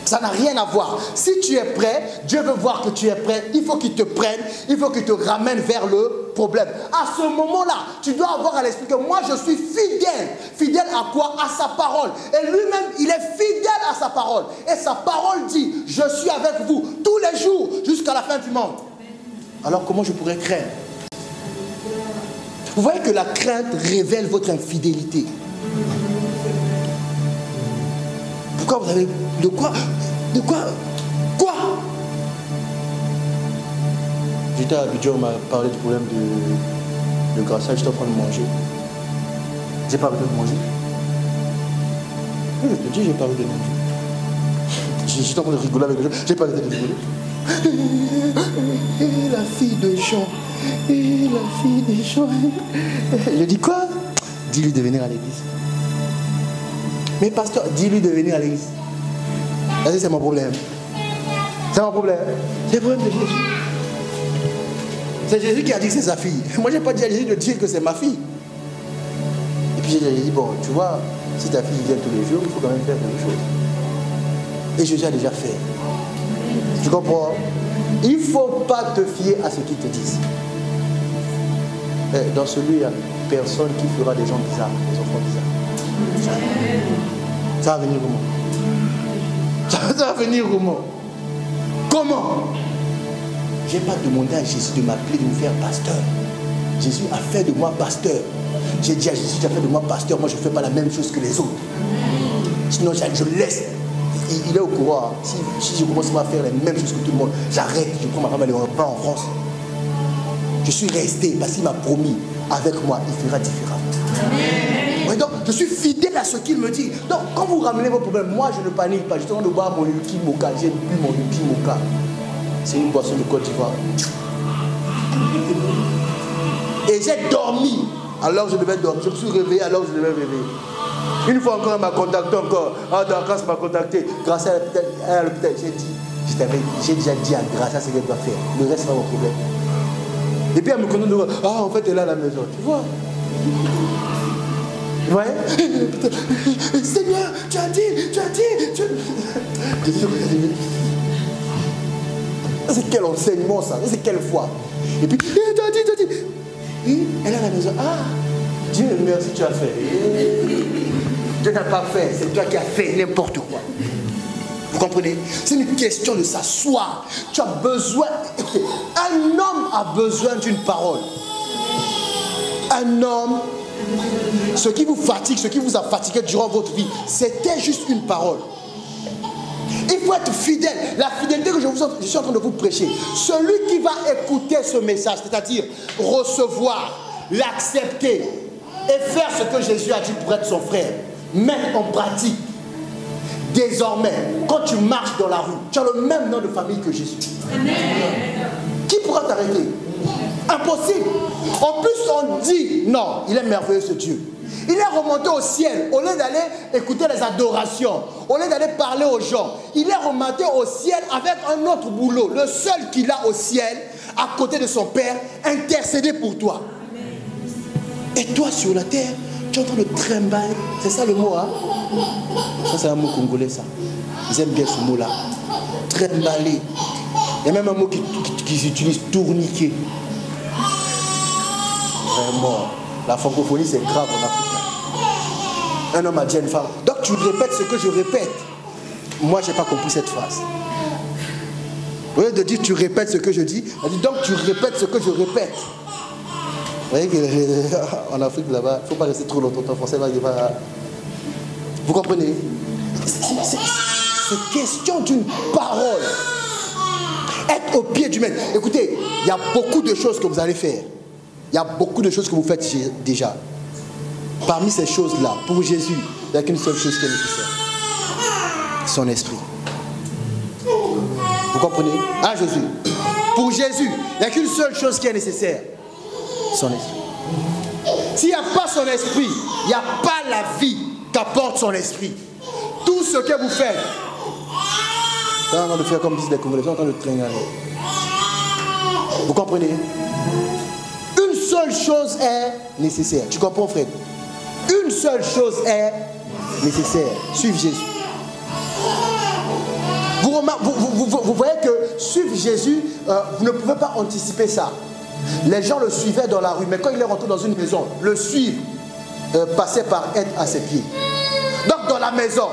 Ça n'a rien à voir. Si tu es prêt, Dieu veut voir que tu es prêt. Il faut qu'il te prenne, il faut qu'il te ramène vers le problème. À ce moment-là, tu dois avoir à l'esprit que moi je suis fidèle. Fidèle à quoi? À sa parole. Et lui-même, il est fidèle à sa parole. Et sa parole dit, je suis avec vous tous les jours jusqu'à la fin du monde. Alors comment je pourrais craindre? Vous voyez que la crainte révèle votre infidélité. Pourquoi vous avez... De quoi? J'étais à Abidjan, on m'a parlé du problème de grassage, j'étais en train de manger. J'ai pas arrêté de manger. Oui, je te dis, j'ai pas arrêté de manger. J'étais en train de rigoler avec les gens, j'ai pas arrêté de rigoler. Et la fille de Jean. Et la fille des gens. Je dis quoi? Dis-lui de venir à l'église. Mais pasteur, dis-lui de venir à l'église. C'est mon problème. C'est mon problème. C'est le problème de Jésus. C'est Jésus qui a dit que c'est sa fille. Moi, je n'ai pas dit à Jésus de dire que c'est ma fille. Et puis j'ai dit, bon, tu vois, si ta fille vient tous les jours, il faut quand même faire quelque chose. Et Jésus a déjà fait. Tu comprends? Il ne faut pas te fier à ce qu'ils te disent. Dans celui, il n'y a personne qui fera des gens bizarres, des enfants bizarres. Ça va venir comment? Ça va venir comment? Comment? Je n'ai pas demandé à Jésus de m'appeler, de me faire pasteur. Jésus a fait de moi pasteur. J'ai dit à Jésus, tu as fait de moi pasteur, moi je ne fais pas la même chose que les autres. Sinon je laisse. Il est au courant. Si je commence à faire les mêmes choses que tout le monde, j'arrête, je prends ma femme, elle est pas en France. Je suis resté parce qu'il m'a promis, avec moi, il fera différemment. Ouais, donc, je suis fidèle à ce qu'il me dit. Donc, quand vous ramenez vos problèmes, moi, je ne panique pas. Je suis en train de boire mon Yuki Moka. J'ai bu mon Yuki Moka. C'est une boisson de Côte d'Ivoire. Et j'ai dormi alors je devais dormir. Je me suis réveillé alors je devais réveiller. Une fois encore, elle m'a contacté encore. Ah, Grâce m'a contacté. Grâce à l'hôpital, j'ai déjà dit à Grâce à ce qu'elle doit faire. Le reste, c'est pas mon problème. Et puis elle me contacte de voir. Ah, en fait, elle est à la maison. Tu vois? Ouais. Seigneur, tu as dit. C'est quel enseignement ça? C'est quelle foi? Et puis, tu as dit. Et elle est à la maison. Ah, Dieu merci, tu as fait. Dieu n'a pas fait, c'est toi qui as fait n'importe quoi. Vous comprenez? C'est une question de s'asseoir. Tu as besoin. Un homme a besoin d'une parole. Un homme, ce qui vous fatigue, ce qui vous a fatigué durant votre vie, c'était juste une parole. Il faut être fidèle. La fidélité que je suis en train de vous prêcher, celui qui va écouter ce message, c'est-à-dire recevoir, l'accepter et faire ce que Jésus a dit pour être son frère, mettre en pratique. Désormais, quand tu marches dans la rue, tu as le même nom de famille que Jésus. Amen. Qui pourra t'arrêter? Impossible. En plus, on dit, non, il est merveilleux ce Dieu. Il est remonté au ciel. Au lieu d'aller écouter les adorations, au lieu d'aller parler aux gens, il est remonté au ciel avec un autre boulot. Le seul qu'il a au ciel, à côté de son Père, intercéder pour toi. Et toi, sur la terre, tu es en train de trimballer. C'est ça le mot, hein? Ça, c'est un mot congolais, ça. Ils aiment bien ce mot-là. Trimballer. Il y a même un mot qui s'utilise, tourniquer. Vraiment. La francophonie, c'est grave en Afrique. Un homme a dit à une femme. Donc, tu répètes ce que je répète. Moi, je n'ai pas compris cette phrase. Au lieu de dire tu répètes ce que je dis, elle dit donc tu répètes ce que je répète. Vous voyez qu'en Afrique, là-bas, il ne faut pas rester trop longtemps en français. Vous comprenez? C'est question d'une parole. Être au pied du maître. Écoutez, il y a beaucoup de choses que vous allez faire. Il y a beaucoup de choses que vous faites déjà. Parmi ces choses-là, pour Jésus, il n'y a qu'une seule chose qui est nécessaire. Son esprit. Vous comprenez? Ah, Jésus. Pour Jésus, il n'y a qu'une seule chose qui est nécessaire. Son esprit. S'il n'y a pas son esprit, il n'y a pas la vie qu'apporte son esprit. Tout ce que vous faites, vous êtes en train de faire comme disent les Congolais, vous êtes en train de traîner. Vous comprenez? Une seule chose est nécessaire. Tu comprends, Fred? Une seule chose est nécessaire. Suivre Jésus. Vous voyez que suivre Jésus, vous ne pouvez pas anticiper ça. Les gens le suivaient dans la rue, mais quand il est rentré dans une maison, le suivre passait par être à ses pieds. Donc dans la maison,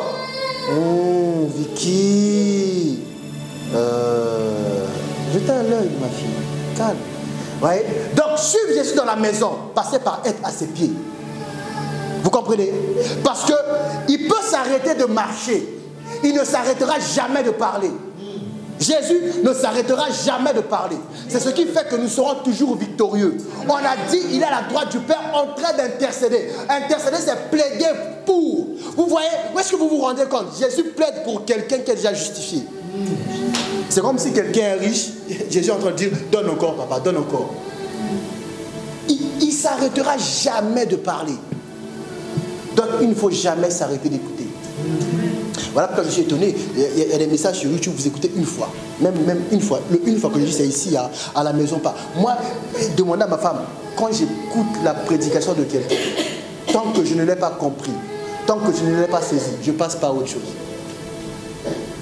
Vicky, jetez un œil, ma fille, calme. Ouais. Donc suivre Jésus dans la maison passait par être à ses pieds. Vous comprenez? Parce qu'il peut s'arrêter de marcher. Il ne s'arrêtera jamais de parler. Jésus ne s'arrêtera jamais de parler. C'est ce qui fait que nous serons toujours victorieux. On a dit, il est à la droite du Père en train d'intercéder. Intercéder, c'est plaider pour. Vous voyez, où est-ce que vous vous rendez compte? Jésus plaide pour quelqu'un qui est déjà justifié. C'est comme si quelqu'un est riche. Jésus est en train de dire, donne encore, papa, donne encore. Il ne s'arrêtera jamais de parler. Donc, il ne faut jamais s'arrêter d'écouter. Voilà pourquoi je suis étonné. Il y a des messages sur YouTube, vous écoutez une fois. Même une fois. Une fois que je dis c'est ici, à la maison, pas. Moi, demandez à ma femme, quand j'écoute la prédication de quelqu'un, tant que je ne l'ai pas compris, tant que je ne l'ai pas saisi, je passe par autre chose.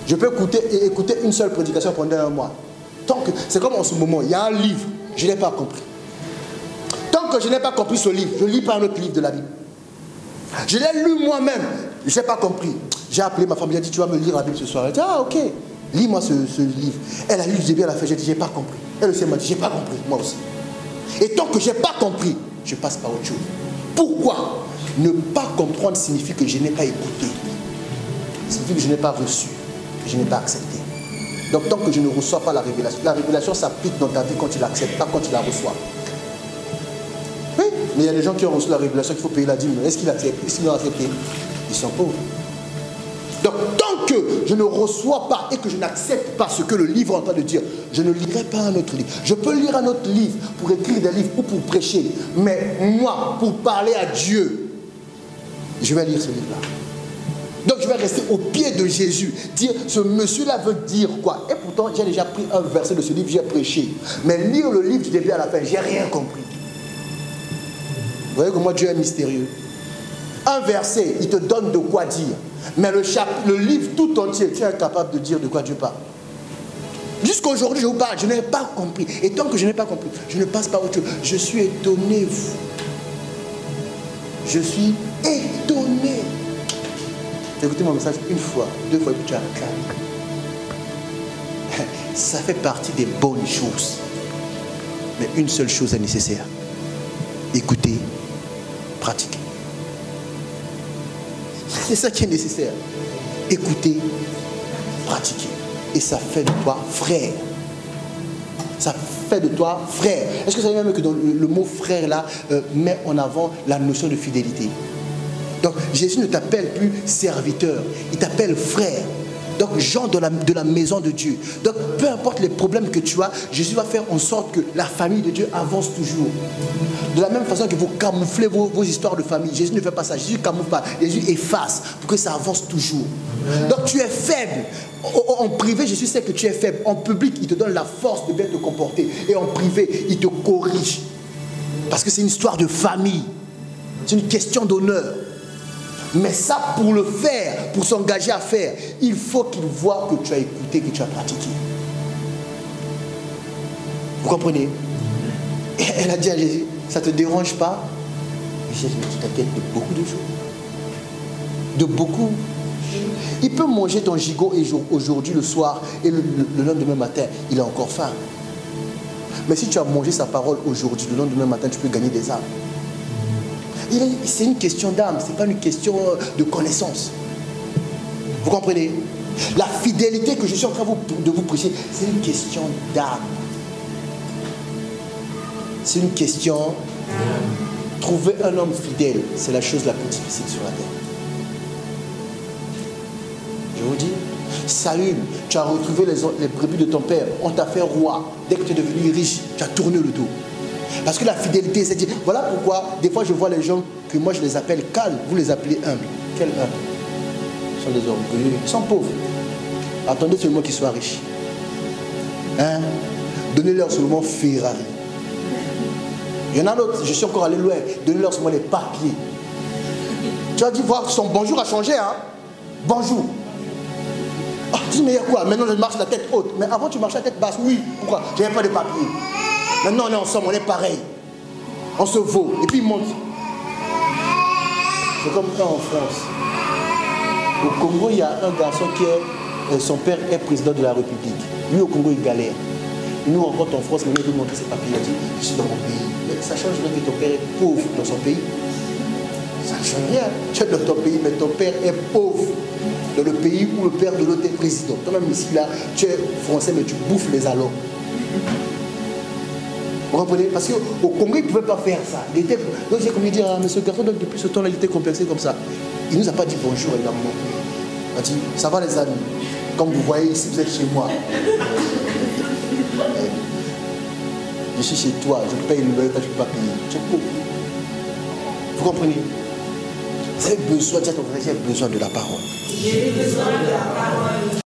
Je peux écouter une seule prédication pendant un mois. C'est comme en ce moment, il y a un livre, je ne l'ai pas compris. Tant que je n'ai pas compris ce livre, je ne lis pas un autre livre de la Bible. Je l'ai lu moi-même, je n'ai pas compris. J'ai appelé ma femme, j'ai dit, tu vas me lire la Bible ce soir. Elle a dit, ah ok, lis-moi ce livre. Elle a lu du début à la fin, j'ai dit, j'ai pas compris. Elle aussi m'a dit, j'ai pas compris, moi aussi. Et tant que j'ai pas compris, je passe par autre chose. Pourquoi? Ne pas comprendre signifie que je n'ai pas écouté. Signifie que je n'ai pas reçu, que je n'ai pas accepté. Donc tant que je ne reçois pas la révélation s'applique dans ta vie quand tu l'acceptes, pas quand tu la reçois. Oui, mais il y a des gens qui ont reçu la révélation qu'il faut payer la dîme. Est-ce qu'ils acceptent? Est-ce qu'ils l'ont accepté? Ils sont pauvres. Donc tant que je ne reçois pas et que je n'accepte pas ce que le livre est en train de dire, je ne lirai pas un autre livre. Je peux lire un autre livre pour écrire des livres ou pour prêcher. Mais moi, pour parler à Dieu, je vais lire ce livre-là. Donc je vais rester au pied de Jésus, dire ce monsieur-là veut dire quoi. Et pourtant j'ai déjà pris un verset de ce livre, j'ai prêché. Mais lire le livre du début à la fin, j'ai rien compris. Vous voyez que moi Dieu est mystérieux. Un verset, il te donne de quoi dire. Mais le livre tout entier, tu es incapable de dire de quoi Dieu parle. Jusqu'à aujourd'hui, je vous parle, je n'ai pas compris. Et tant que je n'ai pas compris, je ne passe pas autre chose. Je suis étonné, vous. Je suis étonné. Écoutez mon message une fois, 2 fois, et puis tu as calme. Ça fait partie des bonnes choses. Mais une seule chose est nécessaire. Écoutez, pratiquez. C'est ça qui est nécessaire. Écoutez, pratiquez. Et ça fait de toi frère. Ça fait de toi frère. Est-ce que vous savez même que dans le mot frère là met en avant la notion de fidélité? Donc Jésus ne t'appelle plus serviteur, il t'appelle frère. Donc gens de la maison de Dieu. Donc peu importe les problèmes que tu as, Jésus va faire en sorte que la famille de Dieu avance toujours. De la même façon que vous camouflez vos histoires de famille, Jésus ne fait pas ça. Jésus ne camoufle pas, Jésus efface pour que ça avance toujours. Donc tu es faible. En privé, Jésus sait que tu es faible. En public, il te donne la force de bien te comporter. Et en privé, il te corrige. Parce que c'est une histoire de famille. C'est une question d'honneur. Mais ça, pour le faire, pour s'engager à faire, il faut qu'il voit que tu as écouté, que tu as pratiqué. Vous comprenez? Et elle a dit à Jésus, ça ne te dérange pas? Et Jésus dit, tu t'inquiètes de beaucoup de choses. De beaucoup. Il peut manger ton gigot aujourd'hui, le soir, et le lendemain matin, il a encore faim. Mais si tu as mangé sa parole aujourd'hui, le lendemain matin, tu peux gagner des âmes. C'est une question d'âme, ce n'est pas une question de connaissance. Vous comprenez? La fidélité que je suis en train de vous prêcher, c'est une question d'âme. C'est une question Trouver un homme fidèle, c'est la chose la plus difficile sur la terre. Je vous dis, Saül, tu as retrouvé les brebis de ton père, on t'a fait roi. Dès que tu es devenu riche, tu as tourné le dos. Parce que la fidélité, c'est dire, voilà pourquoi, des fois je vois les gens que moi je les appelle calmes, vous les appelez humbles. Quels humbles? Ils sont des orgueilleux, ils sont pauvres. Attendez seulement qu'ils soient riches. Hein? Donnez-leur seulement Ferrari. Il y en a d'autres, je suis encore allé loin, donnez-leur seulement les papiers. Tu as dit voir son bonjour a changé, hein? Bonjour. Ah, tu dis, mais il y a quoi? Maintenant je marche la tête haute. Mais avant tu marchais la tête basse, oui. Pourquoi? Je n'avais pas de papiers. Maintenant on est ensemble, on est pareil. On se vaut. Et puis il monte. C'est comme ça en France. Au Congo, il y a un garçon qui est, son père est président de la République. Lui au Congo, il galère. Nous, on rentre en France, mais il veut montrer ses papiers. Il a dit, je suis dans mon pays. Mais ça change rien que ton père est pauvre dans son pays. Ça ne change rien. Tu es dans ton pays, mais ton père est pauvre dans le pays où le père de l'autre est président. Toi-même ici, là, tu es français, mais tu bouffes les allocs. Vous comprenez? Parce qu'au Congo, il ne pouvait pas faire ça. Il était... Donc j'ai comme dit, ah, mais ce garçon, donc, depuis ce temps-là, il était complexé comme ça. Il ne nous a pas dit bonjour, il a montré. Il a dit, ça va les amis. Comme vous voyez ici, vous êtes chez moi. Je suis chez toi, je paye le loyer, toi tu ne peux pas payer. Tu es pauvre. Vous comprenez? Vous avez besoin, j'ai besoin de la parole. J'ai besoin de la parole.